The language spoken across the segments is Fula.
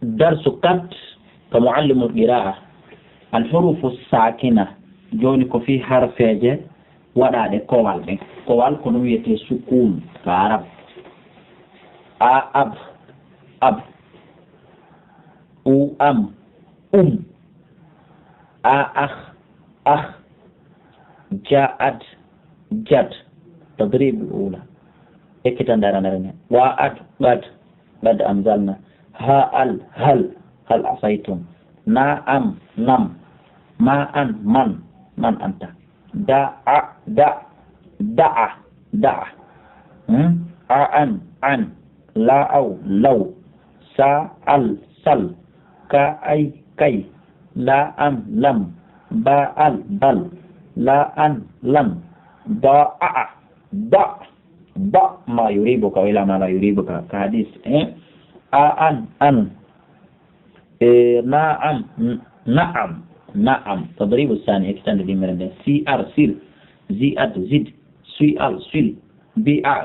درس قد كمعلم القراءة الحروف الساكنة جوني في حرف يجي ولا ده كوال كنو يتي سكون كعرب أب أب أو أم أخ أخ جاءت جد تضريب الأولى إكتن دارنا وأد بد أنزلنا هل عصيتم نعم نم ما أن من أنت دع عن لا أو لو سأل سل كأي كي لا أم لم بأل بل لا أن لم ضاع ما يريبك إلى ما لا يريبك كحديث أن نعم تضريب الثاني اكتند دي مرنده سير زياد زد سؤال سل بيع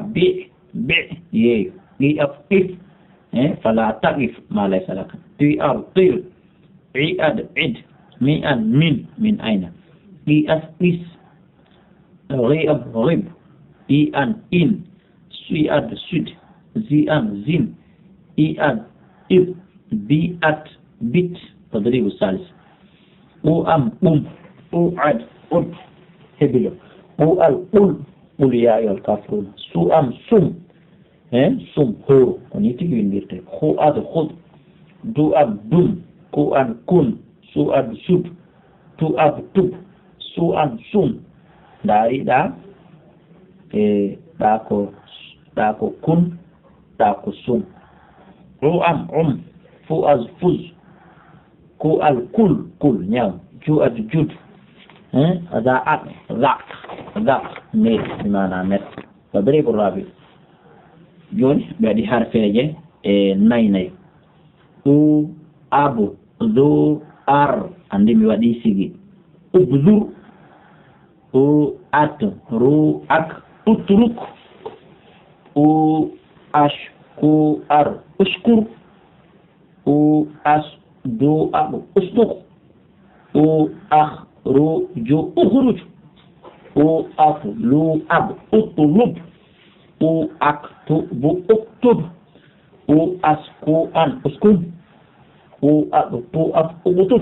يف فلا تقف ما ليس لك طير عد من أين إس غب إن سياد سد زين إب بيت تضريب الثالث أعد هبلو قل يا أيها الكافرون سم هو ونيتي بيرته خذ دم كن سود tub sum dari dako kun dako sum fuaz fuz ku al kul nyaw jud ذاك ميت بمعنى مت تضريب الرابع جون بعد حرف يجي ناي او ابو ذو ار عندي مودي سيجي ابذر او ات رو اك اترك او اشكو ار اشكر او اس دو ابو اصدق او اخ جو اخرج او افلو اب اطلب او اكتب اكتب او اسكو ان اسكن او ادخو اطف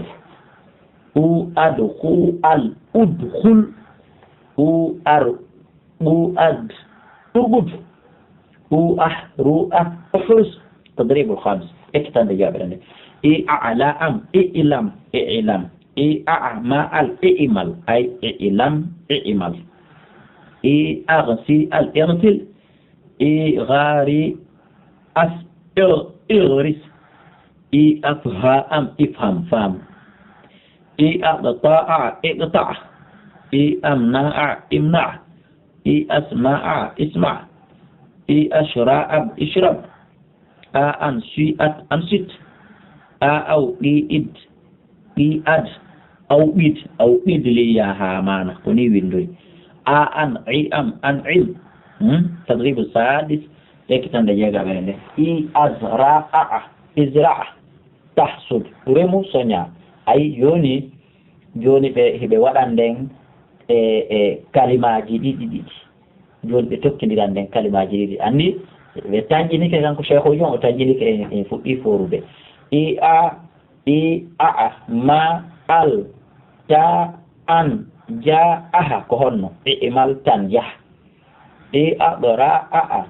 او ادخو ال ادخل او اد تربط او احرو احرس تضريب الخامس اكتب جابرني اي اعلى ام اعلم أعمال إعمل أي إعمل أغسي الإغسل غاري إغرس أفهم إفهم فهم أقطع إقطع أمنع إمنع أسمع إسمع أشرب إشرب أنشئت أو إد أو بيد لي يا هامان كوني ويندوي أن علم تدريب السادس يكتن دجاجة بينه إزرع تحصد رمو سنيا أي جوني به ودان كلمة جديد جون بتوكي دان كلمة جديد أني بتانجيني كان كو شيخو يوم تانجيني كي فوربه ما al ta an ja aha kohonno imal tan jah adora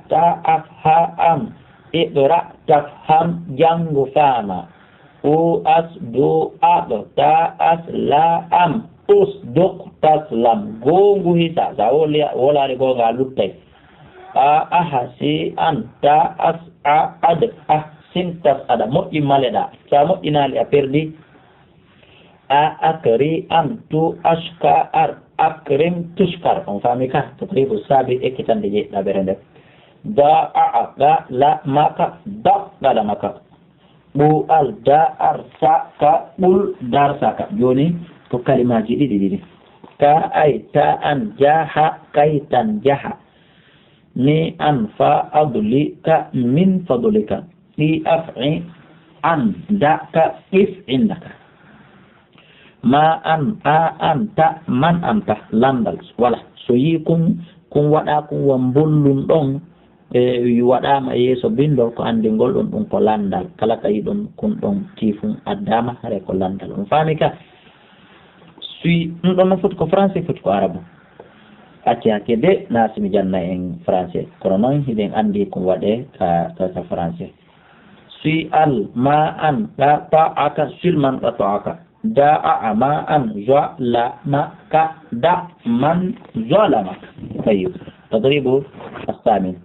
ta afha am idora tafham jangu fama u asdu ta asla am usduq taslam gongu hisa zawlia wala ni gonga lutte ahasi anta ad sintas ada mo imaleda samo inali aperdi akri antu ashkar akrim tuskar memfahamikah tatribus sabi kita di beranda la maka la maka bu al dar saka ul dar saka joni to kalima jadi ka ai ta an jaha kaitan jaha ni anfa adlika min fadlika ni af'i an da'ka if indaka ma an a anta man anta landal wala so yi kun waɗa kun won bollun ɗon waɗama yeeso bindol ko andigol ɗon ɗum ko landal kala ka yiɗon kun ɗon tifum addama hare ko landal on faami ka suyi ɗum ɗon no foti ko français foti ko arabe acci hakke de nasimi janna en français kono noon hiɗen andi ko waɗe ka français suyi al ma an qata'aka silman qata'aka da'a ma an zalamaka da man zalamaka طيب تضريبه الثامن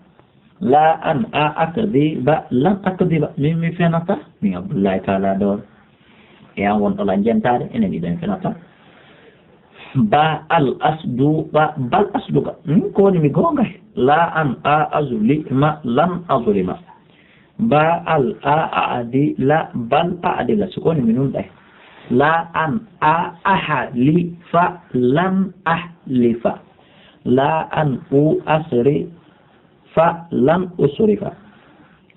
لا أن أكذب لم أكذب من فنطة من عبد الله تعالى دور yang won olan jentare enen idan fenata ba al asdu ba bal asduka ko ni mi gonga la an azuli ma lam azulima ba al adi la bal adi la ko ni minun dai la an ahli fa lam ahlifa la an asri fa lam usrifa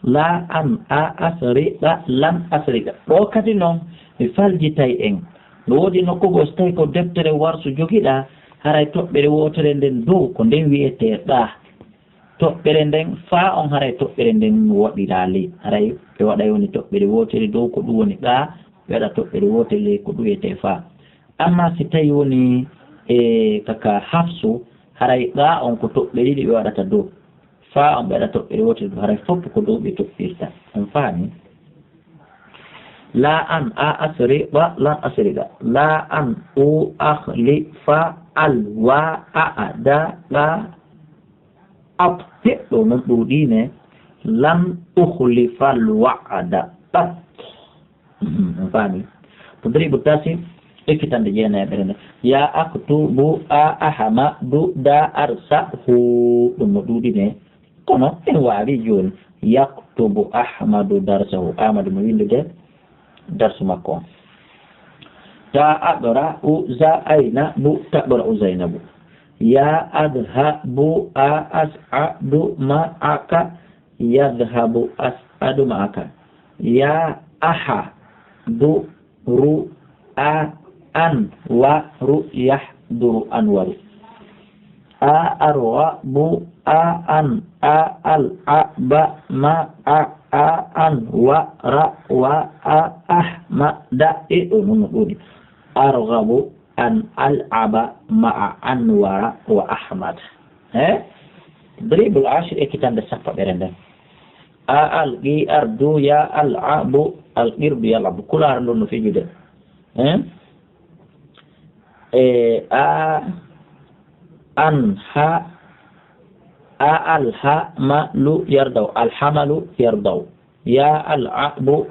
la an asri fa lam asrika do kadi non mi faljitay en no wodi nokkugo so tawi ko deftere warsu jogiɗa haray toɓɓere wotere nden dow ko nden wiyete ɗa toɓɓere nden fa on haray toɓɓere nden waɗira ley haray ɓe waɗa woni toɓɓere wotere dow ko ɗum woni ɗa ɓe waɗa toɓɓere wotere ley ko ɗum wiyete fa amma si tawi woni kaka hafsu haray ɗa on ko toɓɓere ɗiɗi ɓe waɗata dow fa on ɓe waɗa toɓɓere wotere dow haray fof ko dow ɓe toɓɓirta on faami la an asri wa la asriga la an akhli fa al wa da la ab do non ɗuɗine lam ukhlifa al wa'ada bat fami tadribu tasi ikitande jena berene ya aktubu ahama du da arsa hu ɗum no ɗuɗine kono en wawi joni yaktubu ahmadu darsahu ahmadu mo windude darsu makko ta adora uza aina bu tabara uzainabu ya adhabu as'adu ma'aka yadhhabu as'adu ma'aka ya aha du ru an wa ru yahduru anwaru arwa bu an al ba ma an wa ra wa ahma da itu menurut arghabu an al'aba ma'a anwara wa ahmad dribul ashir kita nda sapa berenda al gi ardu ya al'abu al irdu ya labu kula ardu no fi jude an ha al-hamalu yardaw al-hamalu yardaw ya al-abu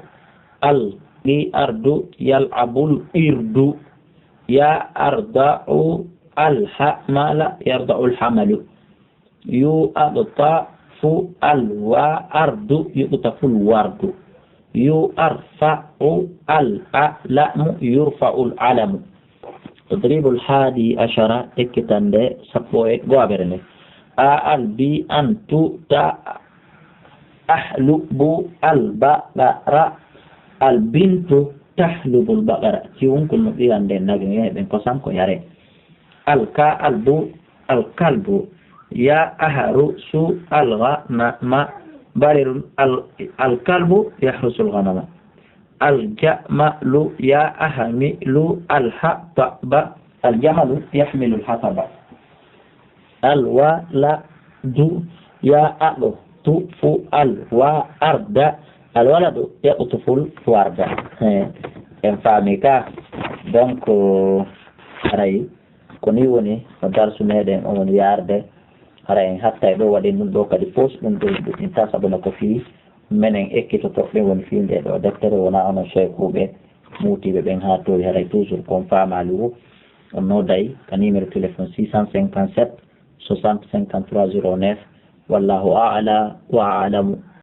al-ardu yal'abul irdu ya arda'u al-hamala yarda'u al-hamalu yu'adtafu al-wardu yu'tafu al-wardu yu'arfa'u al-a'lamu yurfa'u al-alamu tadribul hadi asyara ikitande sapoe goaberene al-bi antu ta ahlubu al-baqara al-bintu tahlubul baqara ciwon kun no ande nagi ben ko sam ko yare al-kalbu ya ahru su al-ghanama barirun al-kalbu yahrusu al-ghanama al-jamalu ya ahmilu al-hataba al-jamalu yahmilu al-hataba al-waladu ya aqtufu al-warda al-waladu yaqtufu al-warda en faami ka donc haray ko ni woni no darsu meɗen on yarde haray en hatta ɗo waɗi ɗum ɗo kadi pos ɗum ɗo in tasabuna ko fi menen ekkitoto ɓe woni fi nde ɗo deftere wona onon cheikhuɓe mutiɓe ɓen ha towi haray toujours kon faamalu on noday ka numéro téléphone 657 60 53 09 wallahu a'la wa a'lamu